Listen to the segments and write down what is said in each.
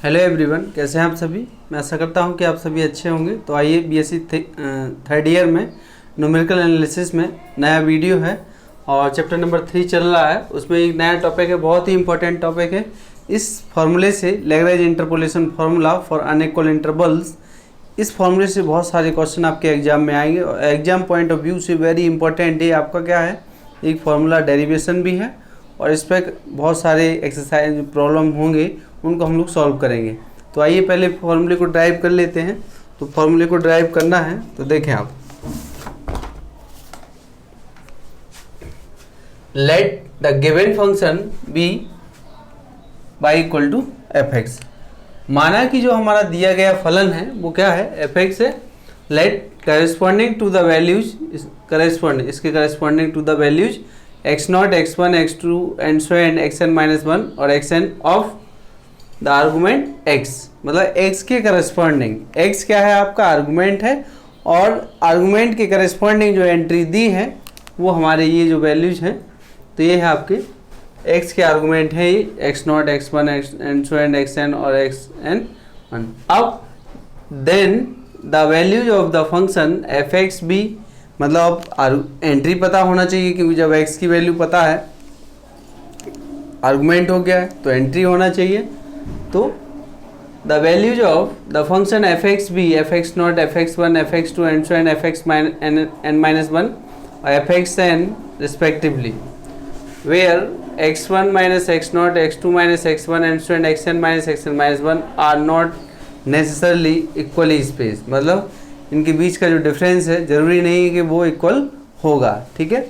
Hello everyone, कैसे हैं आप सभी। मैं आशा करता हूं कि आप सभी अच्छे होंगे। तो आइए बीएससी थर्ड ईयर में न्यूमेरिकल एनालिसिस में नया वीडियो है और चैप्टर नंबर 3 चल रहा है। उसमें एक नया टॉपिक है, बहुत ही इंपॉर्टेंट टॉपिक है। इस फार्मूले से Lagrange interpolation formula for unequal intervals, इस फार्मूले से बहुत सारे क्वेश्चन आपके एग्जाम में आएंगे और एग्जाम पॉइंट ऑफ व्यू से वेरी इंपॉर्टेंट है। आपका क्या है, एक फार्मूला डेरिवेशन भी है और इस पर बहुत सारे एक्सरसाइज प्रॉब्लम होंगे, उनको हम लोग सॉल्व करेंगे। तो आइए पहले फॉर्मूले को ड्राइव कर लेते हैं। तो फॉर्मूले को ड्राइव करना है तो देखें आप, let the given function be y equal to f x. माना कि जो हमारा दिया गया फलन है वो क्या है, एफ एक्स है। Let corresponding to the values, इसके corresponding to the values x naught, x one, x two and so and x n minus one और x n of the argument x, मतलब x के corresponding, x क्या है आपका argument है और argument के करस्पॉन्डिंग जो एंट्री दी है वो हमारे ये जो वैल्यूज हैं, तो ये है आपके x के आर्गूमेंट है ये x naught, x one, and so and x n और एक्स एन वन। अब then the values of the function f x be, मतलब अब एंट्री पता होना चाहिए क्योंकि जब x की वैल्यू पता है, आर्गूमेंट हो गया है तो एंट्री होना चाहिए। तो the values of the function f x be, f x naught, f x one, f x two and so and f x n minus one और f x n respectively, where x one minus x naught, x two minus x one and so and x n minus one are not necessarily equally space, मतलब इनके बीच का जो difference है जरूरी नहीं है कि वो इक्वल होगा। ठीक है,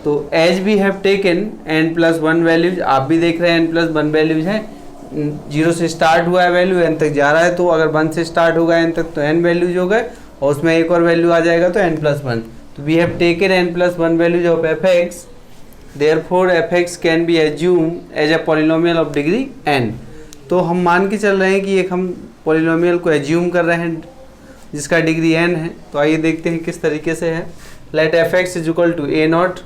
तो as we have taken n plus one values, आप भी देख रहे हैं एन प्लस वन वैल्यूज हैं। 0 से स्टार्ट हुआ है वैल्यू, n तक जा रहा है, तो अगर 1 से स्टार्ट होगा n तक तो n वैल्यूज हो गए और उसमें एक और वैल्यू आ जाएगा तो n प्लस वन। तो we have taken n plus one values of f x, therefore f x can be assume as a polynomial of degree n। तो हम मान के चल रहे हैं कि एक हम पॉलिनोमियल को एज्यूम कर रहे हैं जिसका डिग्री n है। तो आइए देखते हैं किस तरीके से है। Let f x is equal to a naught,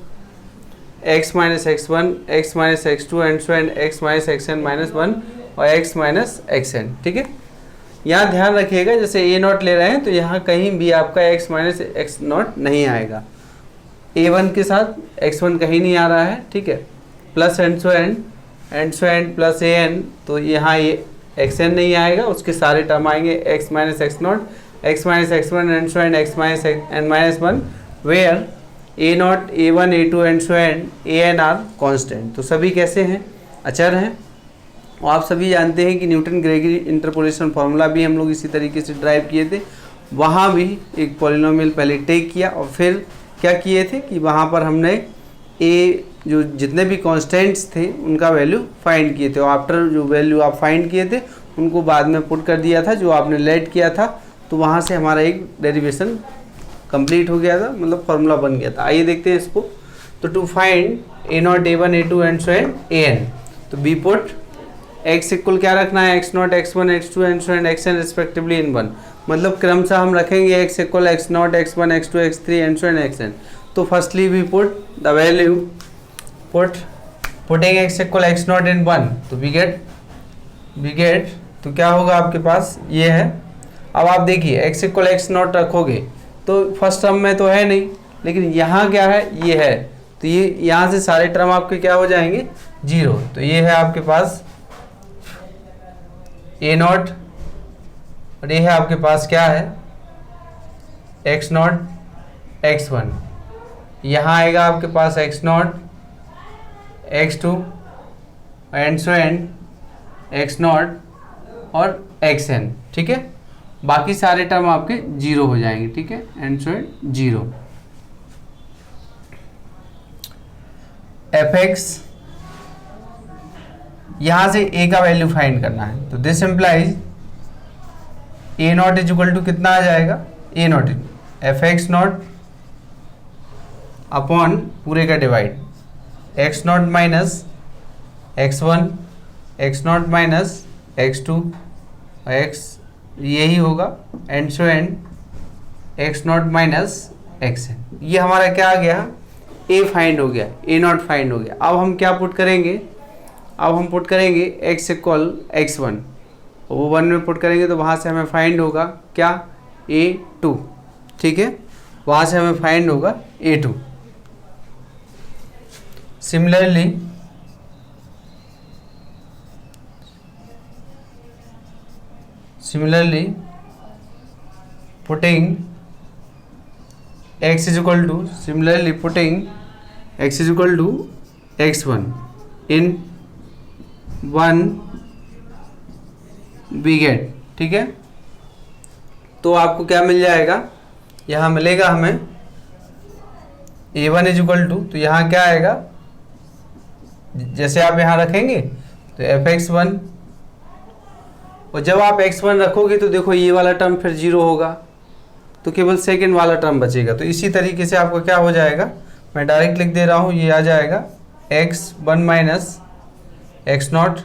x minus x one, x minus x two and so and x minus x n minus one और x माइनस एक्स एन। ठीक है, यहाँ ध्यान रखिएगा जैसे ए नॉट ले रहे हैं तो यहाँ कहीं भी आपका x माइनस एक्स नॉट नहीं आएगा, a1 के साथ x1 कहीं नहीं आ रहा है। ठीक है, plus and so and plus an, तो यहाँ ये xn नहीं आएगा, उसके सारे टर्म आएंगे x minus x naught, x minus x one and so and x minus n minus one, where a naught, a one, a two and so and a n are constant. तो सभी कैसे हैं, अचर हैं। और आप सभी जानते हैं कि न्यूटन ग्रेगरी इंटरपोलेशन फार्मूला भी हम लोग इसी तरीके से ड्राइव किए थे। वहाँ भी एक पॉलिनोमियल पहले टेक किया और फिर क्या किए थे कि वहाँ पर हमने ए जो जितने भी कॉन्स्टेंट्स थे उनका वैल्यू फाइंड किए थे और आफ्टर जो वैल्यू आप फाइंड किए थे उनको बाद में पुट कर दिया था जो आपने लेट किया था। तो वहाँ से हमारा एक डेरिवेशन कंप्लीट हो गया था, मतलब फार्मूला बन गया था। आइए देखते हैं इसको। तो to find a naught, a one, a two and so and a n, तो बी पुट x इक्वल क्या रखना है, x naught, x one, x two and so and x n respectively in one, मतलब क्रमशः हम रखेंगे x equal x naught, x one, x two, x three and so and x n. तो firstly we put the value, putting x equal x naught in one, तो we get तो क्या होगा आपके पास ये है। अब आप देखिए x इक्वल x नॉट रखोगे तो फर्स्ट टर्म में तो है नहीं, लेकिन यहाँ क्या है, ये है, तो ये यहाँ से सारे टर्म आपके क्या हो जाएंगे, जीरो। तो ये है आपके पास ए नॉट और ये है आपके पास क्या है, एक्स नॉट, एक्स वन, यहाँ आएगा आपके पास x naught, x two and so and x naught और एक्स एन। ठीक है, बाकी सारे टर्म आपके जीरो हो जाएंगे। ठीक है, and so and zero. F x, यहाँ से a का वैल्यू फाइंड करना है, तो this implies a naught is equal to कितना आ जाएगा, a naught f x naught upon पूरे का divide x naught minus x one, x naught minus x two, x यही होगा and so and x naught minus x n. ये हमारा क्या आ गया, ए फाइंड हो गया, ए नॉट फाइंड हो गया। अब हम क्या पुट करेंगे, अब हम पुट करेंगे x इक्वल x वन, वो 1 में पुट करेंगे तो वहाँ से हमें फाइंड होगा क्या, A2, ठीक है, वहाँ से हमें फाइंड होगा A2। Similarly putting x is equal to x1 in 1 we get, ठीक है। तो आपको क्या मिल जाएगा, यहाँ मिलेगा हमें A1 इज इक्वल टू, तो यहाँ क्या आएगा, जैसे आप यहाँ रखेंगे तो fx1, और जब आप x1 रखोगे तो देखो ये वाला टर्म फिर 0 होगा, तो केवल सेकेंड वाला टर्म बचेगा। तो इसी तरीके से आपको क्या हो जाएगा, मैं डायरेक्ट लिख दे रहा हूँ, ये आ जाएगा x1 minus x0,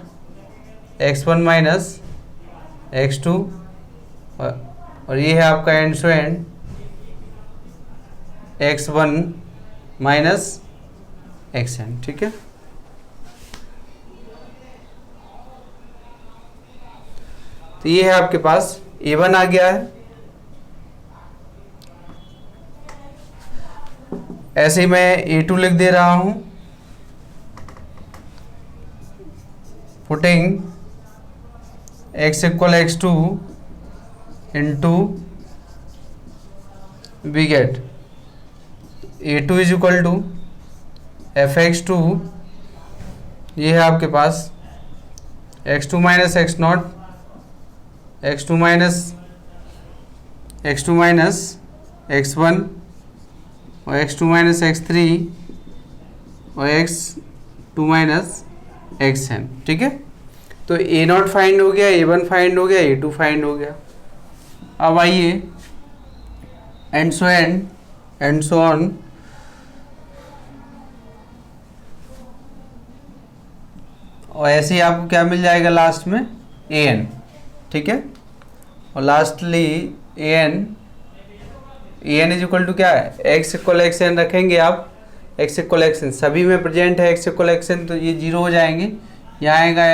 x1 minus x2, और ये है आपका एंड टू एंड x1 माइनस xn, ठीक है। तो ये है आपके पास A1 आ गया है। ऐसे ही मैं A2 लिख दे रहा हूं, putting x equal x2 into we get A2 is equal to fx2, ये है आपके पास x2 minus x0, x2 minus x1 और x2 माइनस x3 और x2 माइनस xn, ठीक है। तो A0 फाइंड हो गया, A1 फाइंड हो गया, A2 फाइंड हो गया। अब आइए एंड सो ऑन और ऐसे ही आपको क्या मिल जाएगा लास्ट में an, ठीक है। और lastly an is equal to क्या है, x इक्वल xn रखेंगे आप, x इक्वल xn सभी में प्रेजेंट है x इक्वल xn, तो ये 0 हो जाएंगे। यहाँ आएगा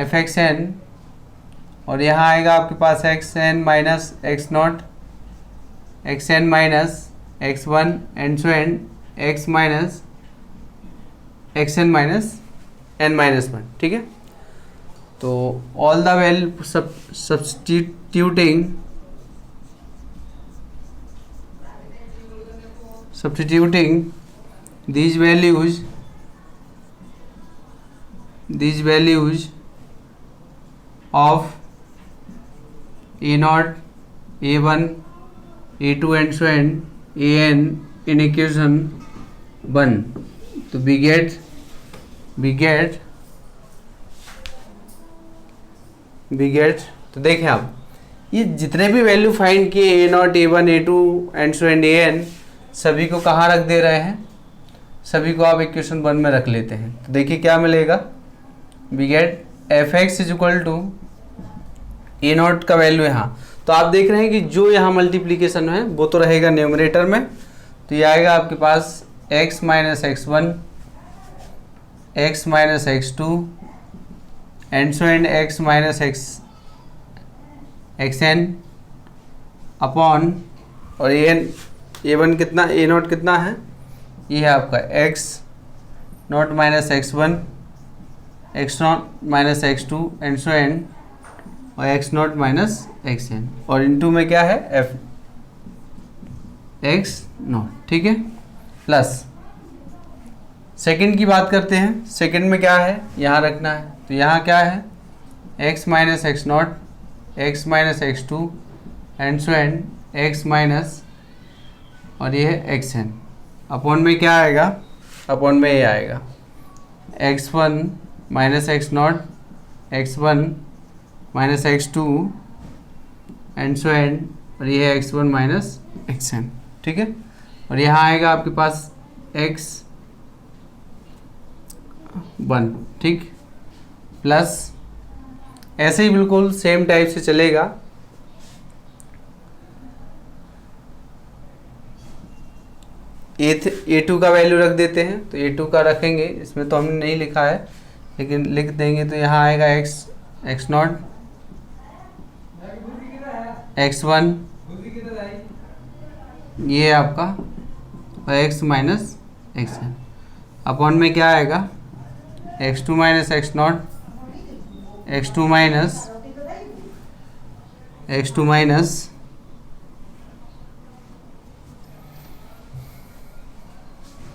fxn और यहाँ आएगा आपके पास xn minus x0, xn minus x1 and so and x minus xn minus n minus 1, ठीक है। तो all the value substituting these values of A0, A1, A2 and so on an in equation 1, तो we get तो देखें आप ये जितने भी वैल्यू फाइंड किए A0, A1, A2 and so and an, सभी को कहाँ रख दे रहे हैं, सभी को आप इक्वेशन 1 में रख लेते हैं। तो देखिए क्या मिलेगा, we get fx is equal to A0 का वैल्यू यहाँ, तो आप देख रहे हैं कि जो यहाँ मल्टीप्लीकेशन है वो तो रहेगा न्यूमरेटर में, तो ये आएगा आपके पास x minus x1, x minus x2 and so and x minus xn upon, और A1 कितना, A0 कितना है, ये है आपका x0 minus x1, x0 minus x2 and so and, और x0 माइनस xn, और इनटू में क्या है x0, ठीक है। प्लस सेकंड की बात करते हैं, सेकंड में क्या है, यहाँ रखना है, तो यहाँ क्या है x minus x0, x minus x2 and so and x minus, और ये है xn, अपॉन में क्या आएगा, अपॉन में ये आएगा x1 minus x0, x1 minus x2 and so and, और ये है x1 माइनस xn, ठीक है। और यहाँ आएगा आपके पास x1, ठीक, प्लस ऐसे ही बिल्कुल सेम टाइप से चलेगा। A2 का वैल्यू रख देते हैं, तो A2 का रखेंगे, इसमें तो हमने नहीं लिखा है, लेकिन लिख देंगे तो यहाँ आएगा एक्स नॉट x1 ये आपका और x माइनस xn अपॉन में क्या आएगा x2 minus x not x2 minus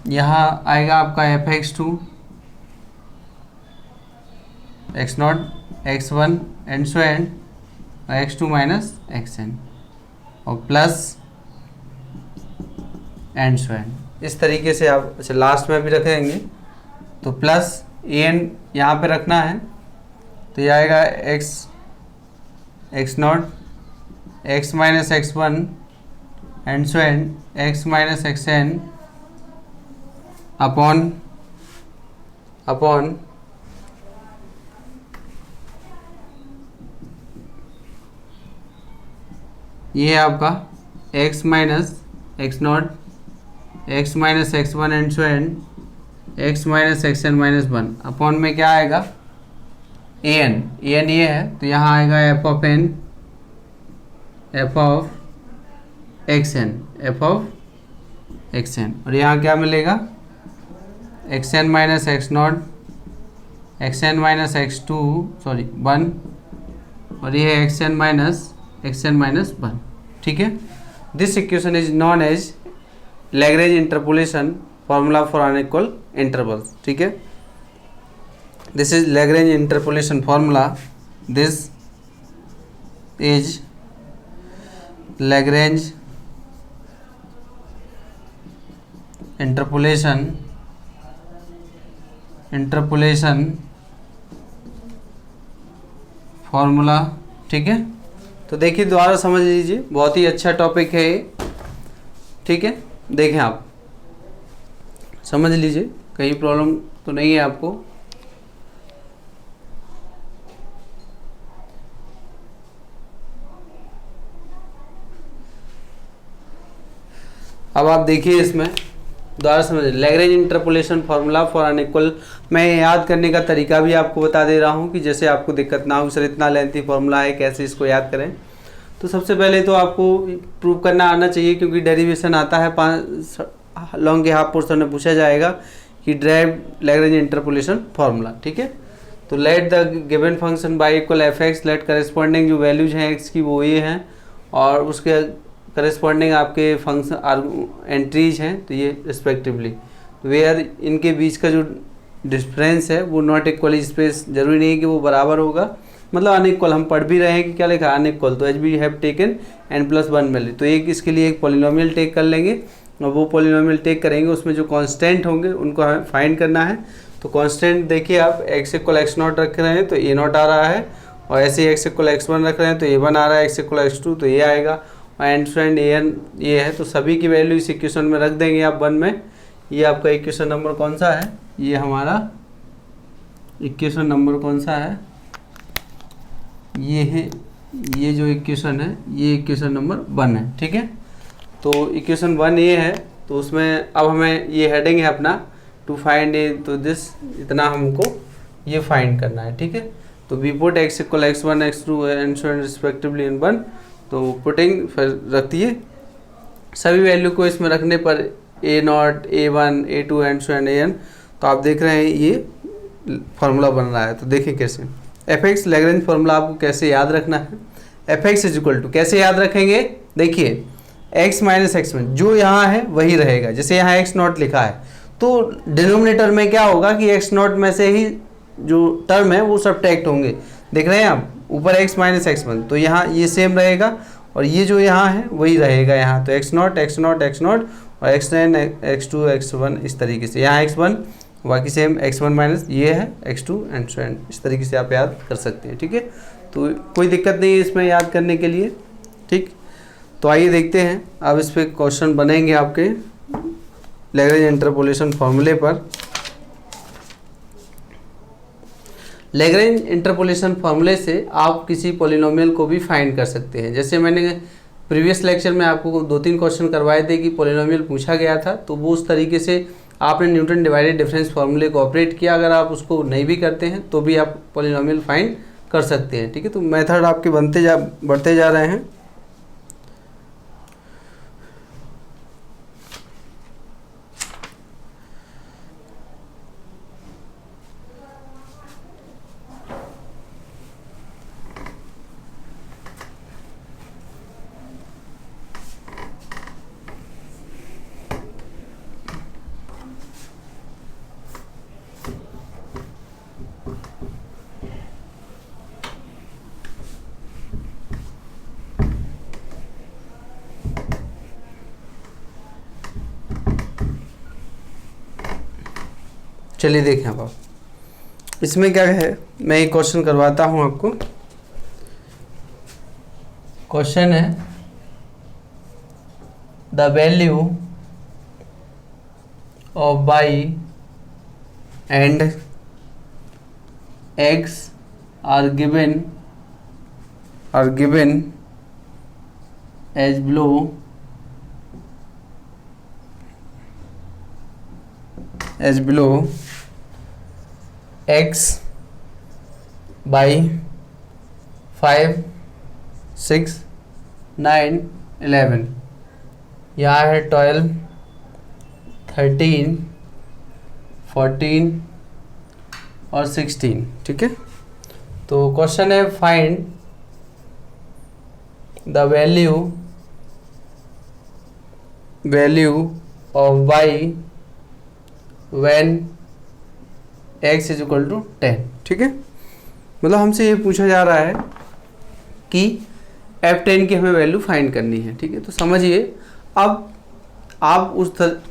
यहाँ आएगा आपका fx2 x not x1 and so and x2 minus xn और प्लस एंड सो एंड। इस तरीके से आप अच्छा लास्ट में भी रखेंगे तो प्लस an यहाँ पे रखना है तो ये आएगा x naught x minus x1 and so and x minus xn upon ये आपका x minus x naught x minus x1 and so and x minus xn minus 1 upon में क्या आएगा an ये है तो यहाँ आएगा f ऑफ xn और यहाँ क्या मिलेगा xn minus x naught xn minus x2 sorry 1 और ये है xn माइनस 1। ठीक है, this equation is known as Lagrange interpolation formula for unequal intervals. ठीक है, this is Lagrange interpolation formula, this is Lagrange interpolation formula. ठीक है, तो देखिए दोबारा समझ लीजिए, बहुत ही अच्छा टॉपिक है ये। ठीक है, देखें आप समझ लीजिए, कहीं प्रॉब्लम तो नहीं है आपको। अब आप देखिए इसमें दोबारा समझिए, Lagrange interpolation formula for unequal. मैं याद करने का तरीका भी आपको बता दे रहा हूँ कि जैसे आपको दिक्कत ना हो, सर इतना लेंथी फार्मूला है कैसे इसको याद करें। तो सबसे पहले तो आपको प्रूव करना आना चाहिए, क्योंकि डेरिवेशन आता है 5 लॉन्ग के हाफ पोर्शन में पूछा जाएगा कि ड्राइव लैग्रेंज इंटरपोलेशन फार्मूला। ठीक है, तो let the given function y equal f x, let corresponding जो वैल्यूज हैं एक्स की वो ये हैं और उसके करेस्पॉन्डिंग आपके फंक्शन एंट्रीज हैं तो ये रिस्पेक्टिवली, वेयर इनके बीच का जो डिफरेंस है वो नॉट इक्वल स्पेस, जरूरी नहीं है कि वो बराबर होगा, मतलब अनइक्वल। हम पढ़ भी रहे हैं कि क्या लिखा है अनइक्वल, तो as we have taken n+1 value, तो एक इसके लिए एक पॉलिनोमियल टेक कर लेंगे और वो पॉलिनोमियल टेक करेंगे, उसमें जो कांस्टेंट होंगे उनको हमें फाइंड करना है। तो कांस्टेंट देखिए आप x = x0 रख रहे हैं तो a0 आ रहा है, और ऐसे ही x = x1 रख रहे हैं तो a1 आ रहा है, x = x2 तो ये आएगा, और एंड an ये है। तो सभी की वैल्यू इस इक्वेशन में रख देंगे आप 1 में। ये आपका इक्वेशन नंबर कौन सा है, ये हमारा इक्वेशन नंबर कौन सा है, ये है, ये जो इक्वेशन है ये इक्वेशन नंबर 1 है। ठीक है, तो इक्वेशन 1 ये है, तो उसमें अब हमें ये हेडिंग है अपना टू फाइंड ए, तो दिस इतना हमको ये फाइंड करना है। ठीक है, तो we put x = x1 x2 and so on respectively in 1, तो पुटिंग फिर रख दिए सभी वैल्यू को इसमें रखने पर a0 a1 a2 and so and an, तो आप देख रहे हैं ये फार्मूला बन रहा है। तो देखिए कैसे एफ एक्स लैग्रेंज फार्मूला आपको कैसे याद रखना है। एफ एक्स = कैसे याद रखेंगे, देखिए x माइनस x1 जो यहाँ है वही रहेगा, जैसे यहाँ x0 लिखा है तो डिनोमिनेटर में क्या होगा कि x0 में से ही जो टर्म है वो सबट्रैक्ट होंगे, देख रहे हैं आप ऊपर x माइनस x1, तो यहाँ ये सेम रहेगा और ये जो यहाँ है वही रहेगा यहाँ, तो x0 x0 x0 और xn x2 x1 इस तरीके से, यहाँ x1 बाकी सेम x1 माइनस ये है x2 एंड सो एंड, इस तरीके से आप याद कर सकते हैं। ठीक है, तो कोई दिक्कत नहीं है इसमें याद करने के लिए। ठीक, तो आइए देखते हैं अब इस पर क्वेश्चन बनेंगे आपके लैग्रेंज इंटरपोलेशन फार्मूले पर। लैग्रेंज इंटरपोलेशन फार्मूले से आप किसी पॉलिनोमियल को भी फाइंड कर सकते हैं। जैसे मैंने प्रीवियस लेक्चर में आपको 2-3 क्वेश्चन करवाए थे कि पॉलिनोमियल पूछा गया था, तो वो उस तरीके से आपने न्यूटन डिवाइडेड डिफरेंस फार्मूले को ऑपरेट किया, अगर आप उसको नहीं भी करते हैं तो भी आप पॉलिनोमियल फाइंड कर सकते हैं। ठीक है, तो मेथड आपके बढ़ते जा रहे हैं। चलिए देखें अब आप इसमें क्या है, मैं एक क्वेश्चन करवाता हूं आपको। क्वेश्चन है the value of y and x are given as below. x by 5, 6, 9, 11, यहाँ है 12, 13, 14 और 16। ठीक है, तो क्वेश्चन है find the value of y when x is equal to 10। ठीक है, मतलब हमसे ये पूछा जा रहा है कि f10 की हमें वैल्यू फाइंड करनी है। ठीक है, तो समझिए, अब आप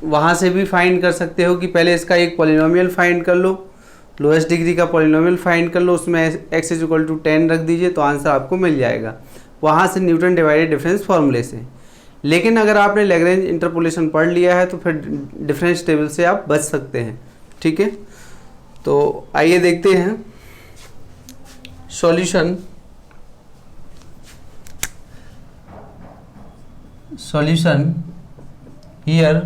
वहाँ से भी फाइंड कर सकते हो कि पहले इसका एक पॉलिनोमियल फाइंड कर लो, लोएस्ट डिग्री का पॉलिनोमियल फाइंड कर लो, उसमें x इज इक्वल टू 10 रख दीजिए तो आंसर आपको मिल जाएगा वहाँ से न्यूटन डिवाइडेड डिफरेंस फार्मूले से। लेकिन अगर आपने लैग्रेंज इंटरपोलेशन पढ़ लिया है तो फिर डिफरेंस टेबल से आप बच सकते हैं। ठीक है, तो आइए देखते हैं solution here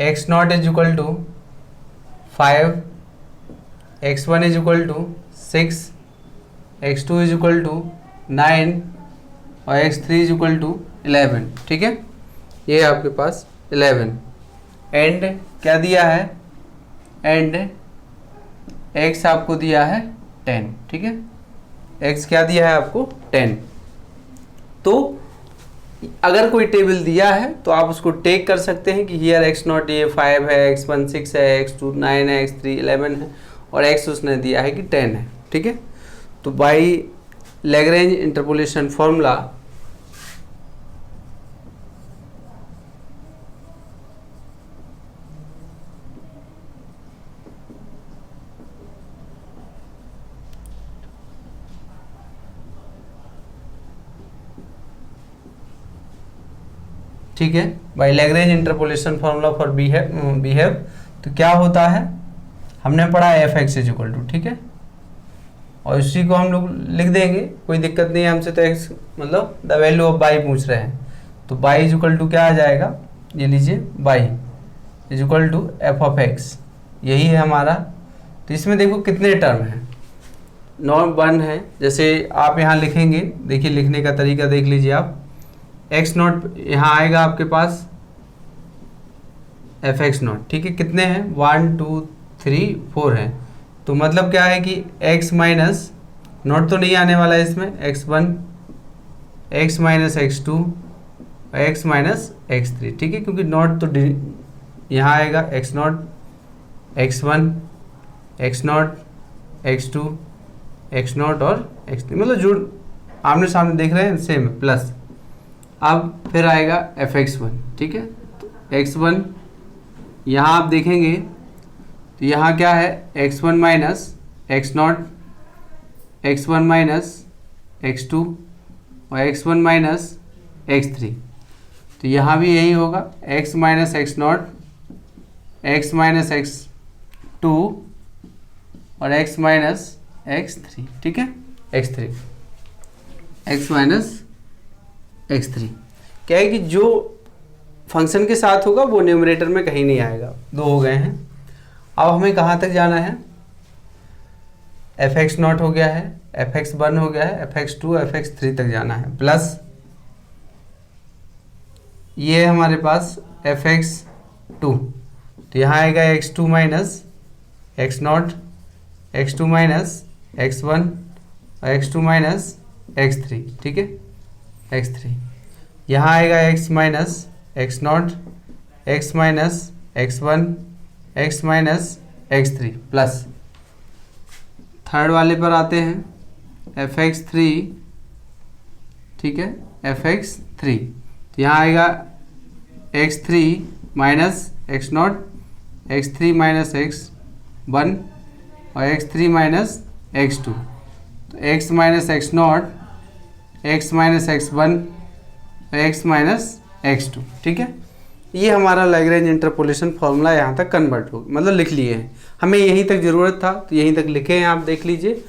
x0 is equal to 5, x1 is equal to 6, x2 is equal to 9 और x3 इज इक्वल टू 11। ठीक है, ये आपके पास 11 एंड क्या दिया है, एंड x आपको दिया है 10। ठीक है, x क्या दिया है आपको 10। तो अगर कोई टेबल दिया है तो आप उसको टेक कर सकते हैं कि हियर x0 ये 5 है, x1 6 है, x2 9 है, x3 11 है और x उसने दिया है कि 10 है। ठीक है, तो बाई लैग्रेंज इंटरपोलेशन फॉर्मूला ठीक है, by Lagrange interpolation formula for behave तो क्या होता है, हमने पढ़ा f x is equal to. ठीक है, और इसी को हम लोग लिख देंगे, कोई दिक्कत नहीं है हमसे, तो एक्स मतलब द वैल्यू ऑफ बाई पूछ रहे हैं तो बाई इज इक्वल टू क्या आ जाएगा, ये लीजिए y is equal to f of x, यही है हमारा। तो इसमें देखो कितने टर्म हैं, नॉट 1 है। जैसे आप यहाँ लिखेंगे, देखिए लिखने का तरीका देख लीजिए आप, एक्स नॉट यहाँ आएगा आपके पास एफ एक्स नॉट। ठीक है, कितने हैं 1 2 3 4 हैं, तो मतलब क्या है कि x माइनस नॉट तो नहीं आने वाला है इसमें, x1 x minus x2 x minus x3। ठीक है, क्योंकि नॉट तो यहाँ आएगा x not x1 x not x2 x not और x3, मतलब जो आमने सामने देख रहे हैं सेम है प्लस। अब फिर आएगा एफ x1। ठीक है, तो x1 यहाँ आप देखेंगे तो यहाँ क्या है x1 minus x not, x1 minus x2 और x1 माइनस x3, तो यहाँ भी यही होगा x minus x naught, x minus x2 और x माइनस x3। ठीक है, x3 x माइनस x3 क्या है कि जो फंक्शन के साथ होगा वो न्यूमरेटर में कहीं नहीं आएगा। 2 हो गए हैं। अब हमें कहाँ तक जाना है, fx0 हो गया है, fx1 हो गया है, fx2 fx3 तक जाना है, प्लस ये है हमारे पास fx2, तो यहाँ आएगा x2 minus x0, x2 minus x1 और x2 माइनस x3, ठीक है, x3। यहाँ आएगा x minus x0, x minus x1, x minus x3, plus third वाले पर आते हैं fx3, ठीक है, fx3, तो यहाँ आएगा x3 minus x0, x3 minus x1 और x3 माइनस x2, तो x minus x0, x minus x1 और x माइनस x2, ठीक है। ये हमारा लैग्रेंज इंटरपोलेशन फॉर्मूला यहाँ तक कन्वर्ट हो, मतलब लिख लिए हैं। हमें यहीं तक ज़रूरत था तो यहीं तक लिखे हैं, आप देख लीजिए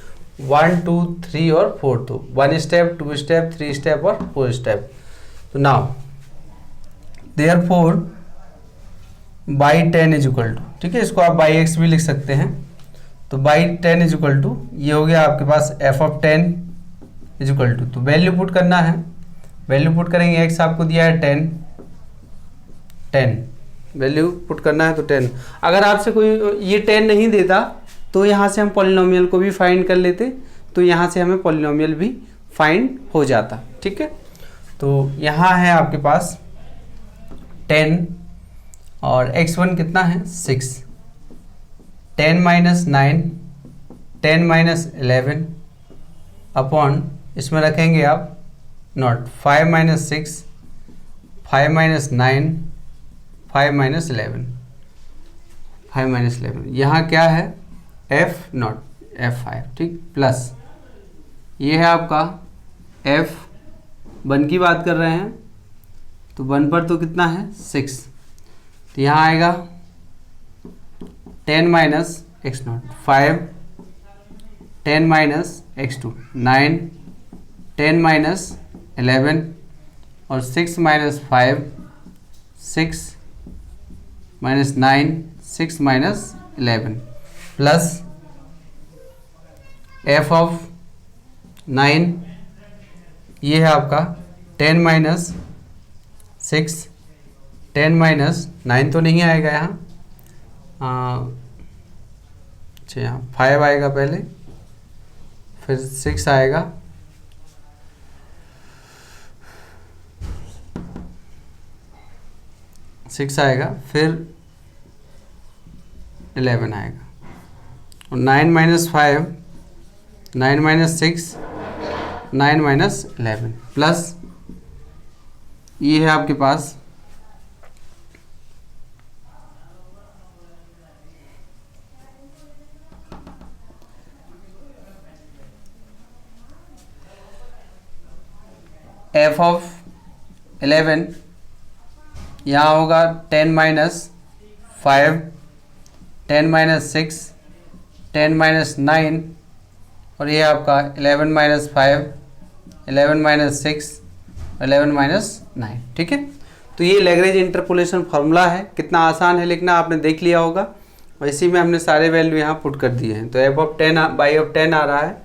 1 2 3 और 4, तो 1 स्टेप 2 स्टेप 3 स्टेप और 4 स्टेप। तो now therefore y 10 is equal to, ठीक है, इसको आप बाई x भी लिख सकते हैं, तो बाई 10 इज इक्वल टू ये हो गया आपके पास f of 10 is equal to, तो वैल्यू पुट करना है, वैल्यू पुट करेंगे, x आपको दिया है 10 वैल्यू पुट करना है तो 10। अगर आपसे कोई ये 10 नहीं देता तो यहाँ से हम पॉलिनोमियल को भी फाइंड कर लेते, तो यहाँ से हमें पॉलिनोमियल भी फाइंड हो जाता, ठीक है। तो यहाँ है आपके पास 10 और x1 कितना है 6, 10 माइनस 9, 10 माइनस 11 अपॉन, इसमें रखेंगे आप not, 5 minus 6, 5 minus 9, 5 minus 11, 5 minus 11, यहाँ क्या है f नॉट f5, ठीक, प्लस ये है आपका f1 की बात कर रहे हैं, तो 1 पर तो कितना है 6, तो यहाँ आएगा 10 minus x0, 5, 10 minus x2, 9, 10 minus 11 और 6 minus 5, 6 minus 9, 6 minus 11, plus f of 9, ये है आपका 10 माइनस 6, 10 माइनस 9 तो नहीं आएगा यहाँ, अच्छा यहाँ 5 आएगा पहले, फिर 6 आएगा, फिर 11 आएगा, और 9 माइनस 5, 9 माइनस 6, 9 माइनस 11, प्लस ये है आपके पास f ऑफ 11, यहाँ होगा 10 माइनस 5, 10 माइनस 6, 10 माइनस 9 और ये आपका 11 माइनस 5, 11 माइनस 6, 11 माइनस 9, ठीक है। तो ये लैग्रेंज इंटरपोलेशन फार्मूला है, कितना आसान है लिखना, आपने देख लिया होगा, और इसी में हमने सारे वैल्यू यहाँ पुट कर दिए हैं। तो f ऑफ 10 बाई ऑफ 10 आ रहा है,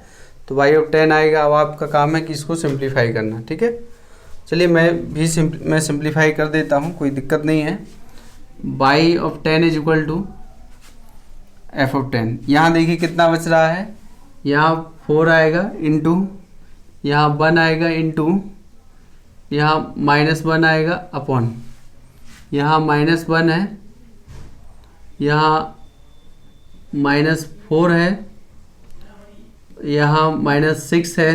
तो बाई ऑफ 10 आएगा। अब आपका काम है कि इसको सिंप्लीफाई करना, ठीक है। चलिए मैं सिंप्लीफाई कर देता हूँ, कोई दिक्कत नहीं है। By of 10 is equal to f of 10, यहाँ देखिए कितना बच रहा है, यहाँ 4 आएगा इंटू, यहाँ 1 आएगा इंटू, यहाँ -1 आएगा अपॉन, यहाँ -1 है, यहाँ -4 है, यहाँ -6 है,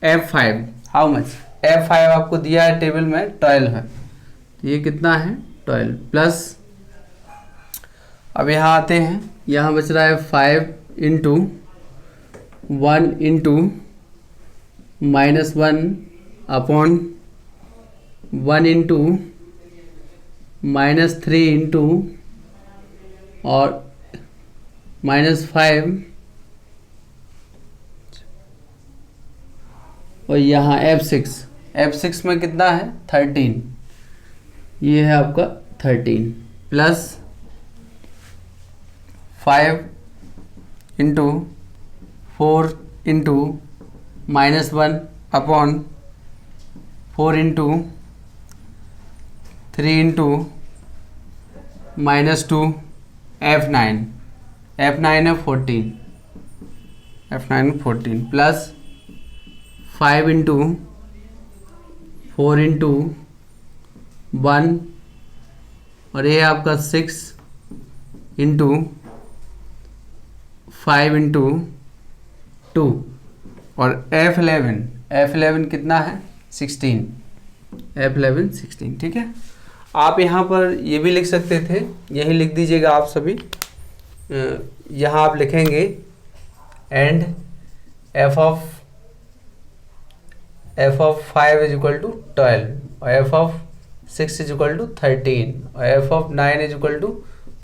f5 हाउ मच, f5 आपको दिया है टेबल में 12 है, तो ये कितना है 12 प्लस, अब यहाँ आते हैं, यहाँ बच रहा है 5 into 1 into -1 upon 1 into -3 into और -5 और यहाँ f6 में कितना है 13, ये है आपका 13 plus 5 into 4 into -1 upon 4 into 3 into -2 F9 है 14 प्लस 5 इंटू 4 इंटू 1 और ये आपका 6 इंटू 5 इंटू 2 और F11 कितना है 16 F11 16। ठीक है, आप यहाँ पर ये भी लिख सकते थे, यही लिख दीजिएगा आप सभी। यहाँ आप लिखेंगे and f of 5 is equal to 12 और f of 6 is equal to 13 और f of 9 is equal to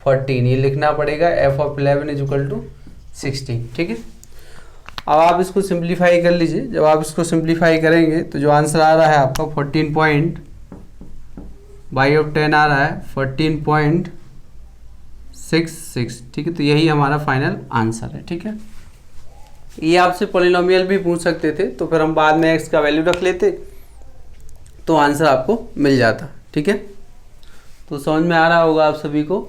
14। ये लिखना पड़ेगा f of 11 is equal to 16। ठीक है, अब आप इसको सिंप्लीफाई कर लीजिए। जब आप इसको सिंप्लीफाई करेंगे तो जो आंसर आ रहा है आपका 14/10 आ रहा है 14.66। ठीक है, तो यही हमारा फाइनल आंसर है। ठीक है, ये आपसे पॉलिनोमियल भी पूछ सकते थे, तो फिर हम बाद में x का वैल्यू रख लेते तो आंसर आपको मिल जाता। ठीक है, तो समझ में आ रहा होगा आप सभी को।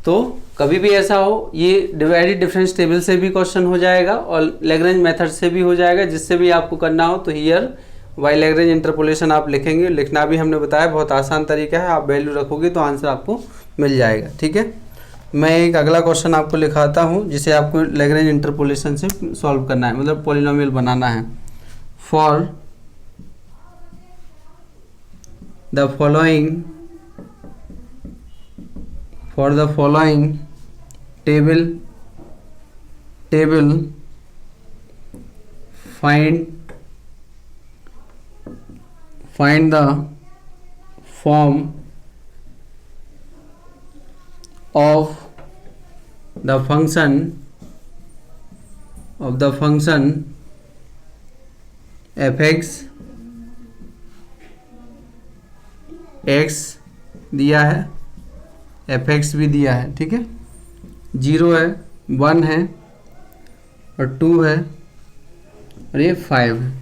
तो कभी भी ऐसा हो, ये डिवाइडेड डिफरेंस टेबल से भी क्वेश्चन हो जाएगा और लैग्रेंज मेथड से भी हो जाएगा, जिससे भी आपको करना हो तो हियर बाय लैग्रेंज इंटरपोलेशन आप लिखेंगे। लिखना भी हमने बताया बहुत आसान तरीका है, आप वैल्यू रखोगे तो आंसर आपको मिल जाएगा। ठीक है, मैं एक अगला क्वेश्चन आपको लिखाता हूँ जिसे आपको लैग्रेंज इंटरपोलेशन से सॉल्व करना है, मतलब पॉलिनोमियल बनाना है। For the following table find the form of the function fx x दिया है, fx भी दिया है। ठीक है, 0 है, 1 है और 2 है और ये 5 है।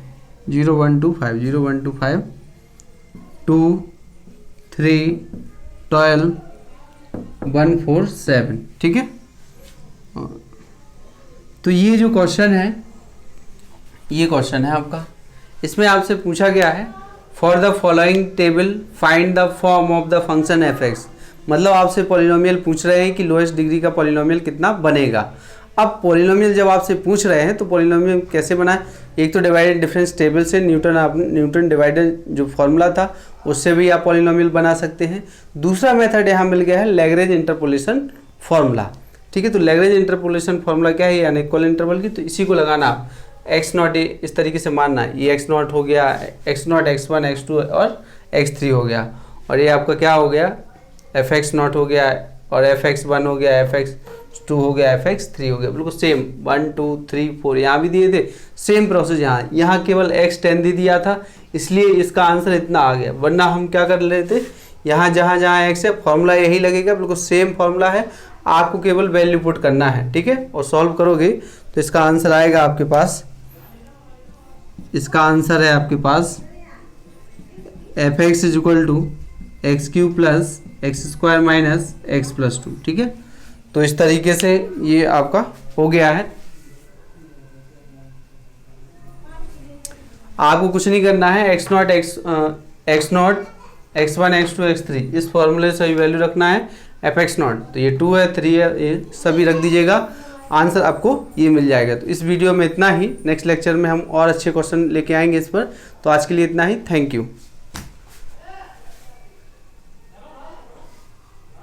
0 1 2 5 0 1 2 5 2 3 12 1 4 7। ठीक है, तो ये जो क्वेश्चन है, ये क्वेश्चन है आपका। इसमें आपसे पूछा गया है for the following table find the form of the function f x. मतलब आपसे पॉलिनोमियल पूछ रहे हैं कि लोएस्ट डिग्री का पॉलिनोमियल कितना बनेगा। अब पॉलिनोमियल जब आपसे पूछ रहे हैं तो पॉलिनोमियल कैसे बनाएं? एक तो डिवाइडेड डिफरेंस टेबल से न्यूटन डिवाइडर जो फॉर्मूला था उससे भी आप पॉलिनोमियल बना सकते हैं। दूसरा मेथड यहाँ मिल गया है लैग्रेंज इंटरपोलेशन फॉर्मूला। ठीक है, तो लैग्रेंज इंटरपोलेशन फॉर्मूला क्या है? अनइक्वल इंटरवल की, तो इसी को लगाना आप एक्स नॉट इस तरीके से मानना, ये एक्स नॉट हो गया, एक्स नॉट x1 x2 और x3 हो गया, और ये आपका क्या हो गया एफ एक्स नॉट हो गया और एफ एक्स 1 हो गया, एफ एक्स 2 हो गया, एफ एक्स 3 हो गया। बिल्कुल सेम 1 2 3 4 यहाँ भी दिए थे, सेम प्रोसेस यहाँ केवल x 10 दे दिया था इसलिए इसका आंसर इतना आ गया, वरना हम क्या कर लेते यहाँ जहाँ x है फॉर्मूला यही लगेगा, बिल्कुल सेम फॉर्मूला है, आपको केवल वैल्यू पुट करना है। ठीक है, और सॉल्व करोगे तो इसका आंसर आएगा आपके पास, इसका आंसर है आपके पास f x is equal to x cube plus x square minus x plus 2। ठीक है, तो इस तरीके से ये आपका हो गया है। आपको कुछ नहीं करना है, x not x1 x2 x3 इस फॉर्मूले से वैल्यू रखना है एफ एक्स नॉट, तो ये 2 है 3 है, ये सभी रख दीजिएगा, आंसर आपको ये मिल जाएगा। तो इस वीडियो में इतना ही, नेक्स्ट लेक्चर में हम और अच्छे क्वेश्चन लेके आएंगे इस पर। तो आज के लिए इतना ही, थैंक यू।